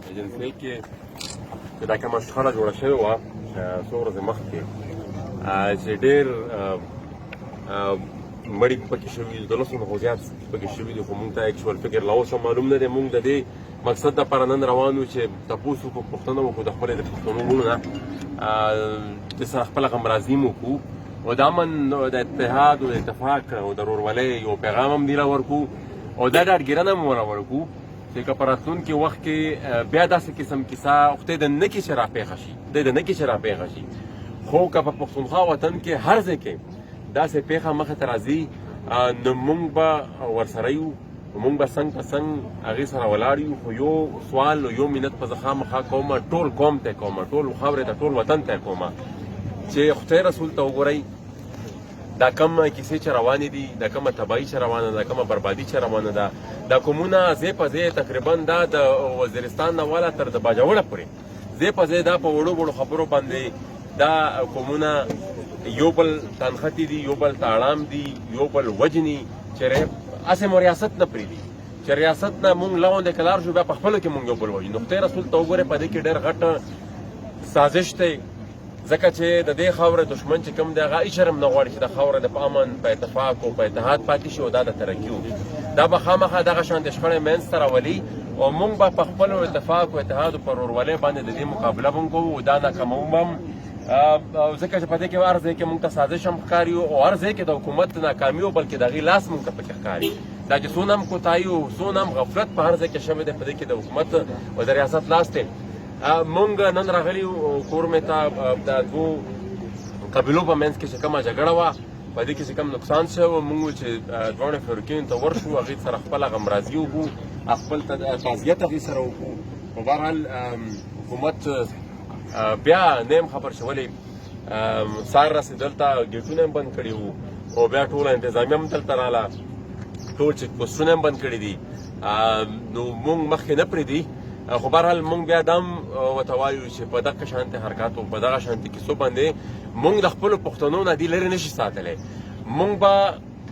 ایجنسۍ کې چې دا کومه شخړه جوړه شوې وه څو ورځې مخکې چې ډېر مړي پکې شوي دي، 1200 نه خو زیات پکې شوي دي، خو موږ ته اکچوال فګر لا اوسه معلوم نه دی. موږ د دې مقصد دپاره نن روان یو چې تپوس وکړو، پوښتنه وکړو د خپلې د پښتنو وروڼو نه، د سره خپله غمرازي م وکړو او د امن د اتحاد او د اتفاق او د ورورولۍ یو پیغام هم دې را ورکړو او دا ډاډګیرنه هم ورته ورکړو چې که په راتلونکي وخت کې بیا داسې قسم کیسه خدای د نه کې چې راپېښه شي، خدای د نه کې چې راپېښه شي، خو که په پښتونخوا وطن کې هر ځای کې داسې پېښه مخې ته راځي نو موږ به ورسره یو، موږ به څنګ په څنګ هغې سره ولاړ یو. خو یو سوال او یو منت په زه خامخا کومه، ټول قوم ته کومه، ټول خاورې ته، ټول وطن ته کومه چې خدای رسول ته وګورئ دا کومه کیسې چې روانې دي، دا کومه تباهي چې روانه ده، دا کومه بربادي چې روانه ده، دا قومونه ځای په ځای تقریبا دا د وزیرستان نه والا تر د باجوړه پورې ځای په ځای دا په وړو وړو خبرو باندې دا قومونه یو بل تنختی دي، یو بل تاړام دي، یو بل وجني چې هسې مو ریاست نه پرېږدي چې ریاست نه موږ لاندې کلار شو، بیا په خپلو کې موږ یو بل وژنو. نو خدای رسول ته وګورئ په دې کې ډېر غټ سازش دی، ځکه چې د دې خاورې دښمن چې کوم دی هغه هېڅ شرم نه غواړي چې د خاوره د په امن، په اتفاق او په اتحاد پاتې شي او دا د ترقي وکړي. دا به خامخا دغه شانتې شخړې منځته راولي او موږ به په خپلو اتفاق او اتحاد او په ورورولۍ باندې د دې مقابله به کوو او دا ناکاموو به هم، ځکه چې په دې کې هر ځای کې موږ ته سازش هم ښکاري او هر ځای کې د حکومت ناکامي او بلکې د هغې لاس موږ ته پکې ښکاري. دا چې څونه هم کوتاهي او څونه هم غفلت په هر ځای کې شوی دی، په دې کې د حکومت او د ریاست لاس دی. موږ نن راغلي کور مې ته د دوو قبیلو په منځ کې چې کومه جګړه وه، په دې کې چې کوم نقصان شوی و، موږ چې دواړو فریقینو ته ورشو، هغې سره خپله غمرازي وکړو، خپل تعزیت هغې سره وکړو. خو بهرحال حکومت بیا نه یم خبر چې ولې سار راسې دلته ګیټونه هم بند کړي وو او بیا ټوله انتظامیه هم دلته راله، ټول چیک پوسټونه هم بند کړي دي، نو موږ مخکې نه پرېږدي. خو بهرحال موږ بیا دا هم ورته وایو چې په دغه شانتې حرکاتو، په دغه شانتې کیسو باندې موږ د خپلو پښتنو نه دې لرې نه شي ساتلی. موږ به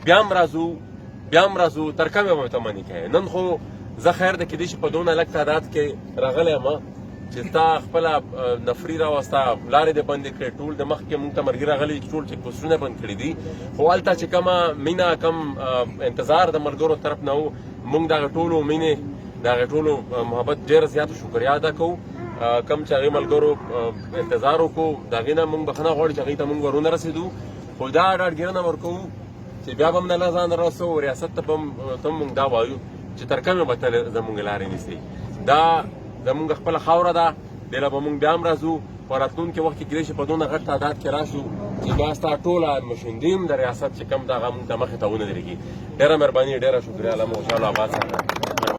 بیا هم راځو، بیا هم راځو، تر کومې به ورته منې کوې. نن خو زه خیر ده کېدای شي په دونه لږ تعداد کې راغلی یم چې تا خپله نفري راوسته، لارې دې بندې کړې، ټول د مخکې موږ ته مرګي راغلي چې ټول چیک پوسټونه بند کړي دي. خو هلته چې کومه مینه، کم انتظار د ملګرو طرف نه و، موږ د هغې ټولو مینې، د هغې ټولو محبت ډېره زیاته شکریا ادا کوو. کم چې هغې ملګرو انتظار وکړو، د هغې نه موږ بخښنه غواړو چې هغې ته موږ ورونه رسېدو. خو دا ډاډګیرنه ورکوو چې بیا به هم نه ځان رسو، ریاست ته به هم موږ دا وایو چې تر کومې به ته زموږ لارې نیسئ. دا زموږ خپله خاوره ده، دې له به موږ بیا هم راځو. په راتلونکي وخت کې کېدای شي په دونه غټ تعداد کې راشو چې بیا ستا ټوله مشندې هم د ریاست چې کوم ده هغه موږ ته مخې ته ونه درېږي. ډېره مهرباني، ډېره شکریا. الله مو خوشحاله آباد ساتي.